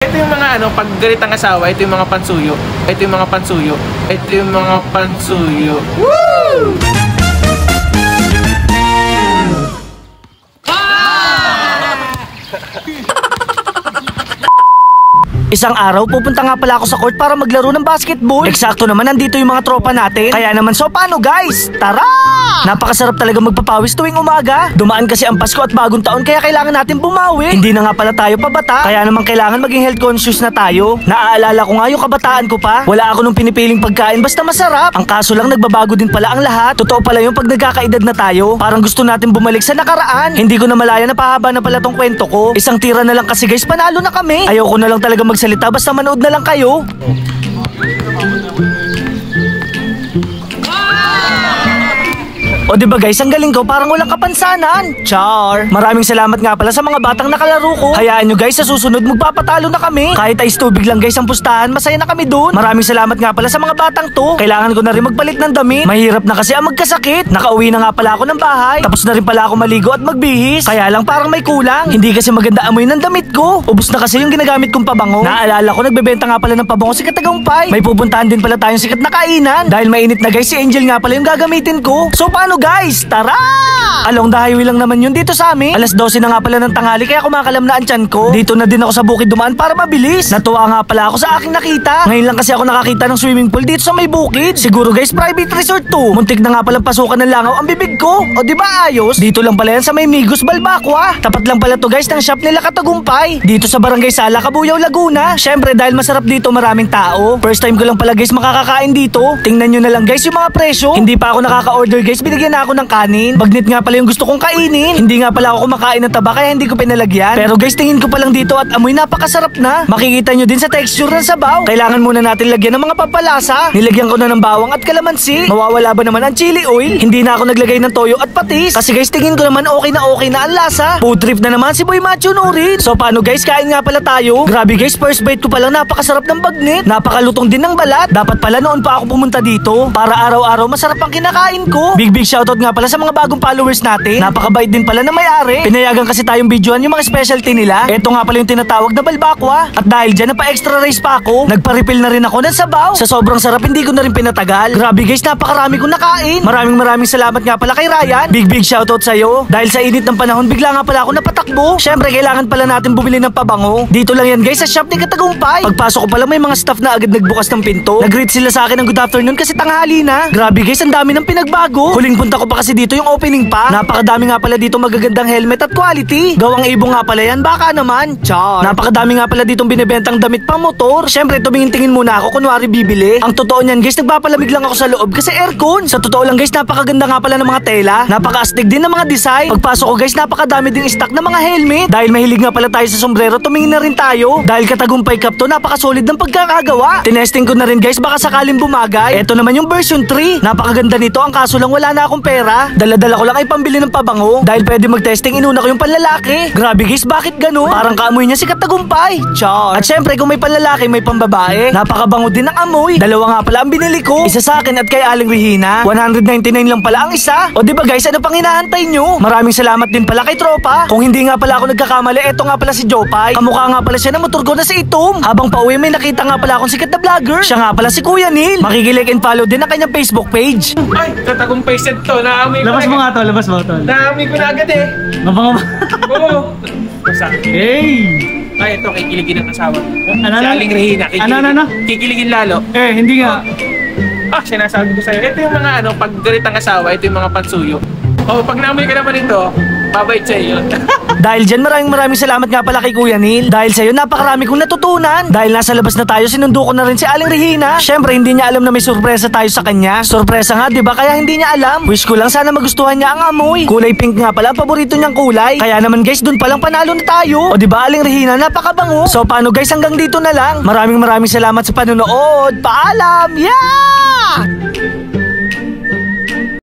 Ito yung mga ano, pag galit ang asawa, ito yung mga pansuyo. Ito yung mga pansuyo. Ito yung mga pansuyo. Woo! Isang araw, pupunta nga pala ako sa court para maglaro ng basketball. Eksakto naman, nandito yung mga tropa natin. Kaya naman, so paano guys? Tara! Napakasarap talaga magpapawis tuwing umaga. Dumaan kasi ang Pasko at bagong taon, kaya kailangan natin bumawi. Hindi na nga pala tayo pabata, kaya naman kailangan maging health conscious na tayo. Naaalala ko nga yung kabataan ko pa. Wala ako nung pinipiling pagkain, basta masarap. Ang kaso lang, nagbabago din pala ang lahat. Totoo pala yung pag nagkakaedad na tayo. Parang gusto natin bumalik sa nakaraan. Hindi ko na malaya na pahaba na pala tong kwento ko. Isang tira na lang kasi guys, panalo na kami. Ayoko na lang talaga magsalita, basta manood na lang kayo. O diba guys, ang galing ko, parang walang kapansanan. Char! Maraming salamat nga pala sa mga batang nakalaro ko. Hayaan nyo guys, sa susunod magpapatalo na kami. Kahit ice tubig lang guys ang pustahan, masaya na kami dun. Maraming salamat nga pala sa mga batang to. Kailangan ko na rin magpalit ng damit. Mahirap na kasi ang magkasakit. Nakauwi na nga pala ako ng bahay. Tapos na rin pala ako maligo at magbihis. Kaya lang parang may kulang. Hindi kasi maganda amoy ng damit ko. Ubus na kasi yung ginagamit kong pabango. Naalala ko, nagbebenta nga pala ng pabango si Katagumpay. May pupuntahan din pala tayong sikat na kainan. Dahil mainit na guys, si Angel nga pala yung gagamitin ko. So paano guys? Tara! Along the highway lang naman yun dito sa amin. Alas 12 na nga pala ng tanghali, kaya kumakalam na ang tiyan ko. Dito na din ako sa bukid dumaan para mabilis. Natuwa nga pala ako sa aking nakita. Ngayon lang kasi ako nakakita ng swimming pool dito sa may bukid. Siguro guys, private resort to. Muntik na nga palang pasukan ng langaw ang bibig ko. O diba ayos? Dito lang pala yan sa may Migos, Balbacua. Tapat lang pala to guys ng shop nila Katagumpay. Dito sa Barangay Sala, Cabuyao, Laguna. Syempre dahil masarap dito, maraming tao. First time ko lang pala guys makakakain dito. Tingnan nyo na lang guys yung mga presyo. Hindi pa ako nakaka-order guys, binigyan na ako ng kanin. Bagnit nga pala yung gusto kong kainin. Hindi nga pala ako kumakain ng taba, kaya hindi ko pinalagyan. Pero guys, tingin ko pa lang dito at amoy napakasarap na. Makikita nyo din sa texture ng sabaw. Kailangan muna natin lagyan ng mga pampalasa. Nilagyan ko na ng bawang at kalamansi. Mawawala ba naman ang chili oil? Hindi na ako naglagay ng toyo at patis. Kasi guys, tingin ko naman okay na ang lasa. Food trip na naman si Boy Macho Nurin. So paano guys, kain nga pala tayo. Grabe guys, first bite ko pala napakasarap ng bagnit. Napakalutong din ng balat. Dapat pala noon pa ako pumunta dito para araw-araw masarap ang kinakain ko. Big shoutout nga pala sa mga bagong followers natin. Napakabait din pala na may-ari. Pinayagan kasi tayong videoan yung mga specialty nila. Ito nga pala yung tinatawag na balbacua. At dahil dyan, napa-extra rice pa ako. Nagpa-refill na rin ako ng sabaw. Sa sobrang sarap, hindi ko na rin pinatagal. Grabe guys, napakarami kong nakain. Maraming salamat nga pala kay Ryan. Big shoutout sa'yo. Dahil sa init ng panahon, bigla nga pala ako napatakbo. Syempre, kailangan pala natin bumili ng pabango. Dito lang yan guys, sa shop ni Katagumpay. Pagpasok ko pala, may mga staff na agad nagbukas ng pinto. Nag-greet sila sa akin ng good afternoon kasi tanghali na. Grabe guys, ang dami ng pinagbago. Huling punta ko pa kasi dito yung opening pa. Napakadami nga pala dito magagandang helmet at quality. Gawang Ibo nga pala yan, baka naman. Char. Napakadami nga pala ditong binibentang damit pang motor. Syempre, tumingin-tingin muna ako kunwari bibili. Ang totoo niyan guys, nagpapalamig lang ako sa loob kasi aircon. Sa totoo lang guys, napakaganda nga pala ng mga tela. Napaka-astig din ng mga design. Pagpasok ko guys, napakadami ding stock ng mga helmet. Dahil mahilig nga pala tayo sa sombrero, tumingin na rin tayo. Dahil Katagumpay Cup to, napakasolid ng pagkakagawa. Tinesting ko na rin guys, baka sakaling bumagay. Ito naman yung version 3. Napakaganda nito, ang kaso lang wala na akong pera. Dala-dala ko lang ay pambili ng pabango. Dahil pwede mag-testing, inuna ko yung panlalaki. Grabe guys, bakit ganun? Parang kaamoy niya si Katagumpay. Char. At syempre, kung may panlalaki, may pambabae. Napakabango din ng amoy. Dalawa nga pala ang binili ko. Isa sa akin at kay Aling Regina. 199 lang pala ang isa. O diba guys, ano pang hinahantay nyo? Maraming salamat din pala kay tropa. Kung hindi nga pala ako nagkakamali, eto nga pala si Jopay. Kamukha nga pala siya ng motor ko na si Itom. Habang pauwi, may nakita nga pala akong sikat na vlogger. Siya nga pala si Kuya Neil. Makikilike and follow din ang kanyang Facebook page. Ay, Katagumpay set to. Naamoy ko. Labas mo nga to, labas mo to. Naamoy ko na agad eh. Mabang. Oo. Basta. Hey! Ay, ito, kikiligin ng asawa. Ano? Si Aling Regina. Ano? Kikiligin lalo. Hindi nga. Sinasabi ko sa'yo. Ito yung mga ano, pag galit ang asawa, ito yung mga pansuyo. Pag naamoy ka naman ito, babait sa'yo. Dahil dyan, maraming salamat nga pala kay Kuya Neil. Dahil sa'yo, napakarami kong natutunan. Dahil nasa labas na tayo, sinundo ko na rin si Aling Regina. Syempre, hindi niya alam na may sorpresa tayo sa kanya. Sorpresa nga, di ba? Kaya hindi niya alam. Wish ko lang sana magustuhan niya ang amoy. Kulay pink nga pala, paborito niyang kulay. Kaya naman guys, dun palang panalo na tayo. O di ba, Aling Regina, napakabango. So paano guys, hanggang dito na lang. Maraming salamat sa panonood. Paalam! Yeah!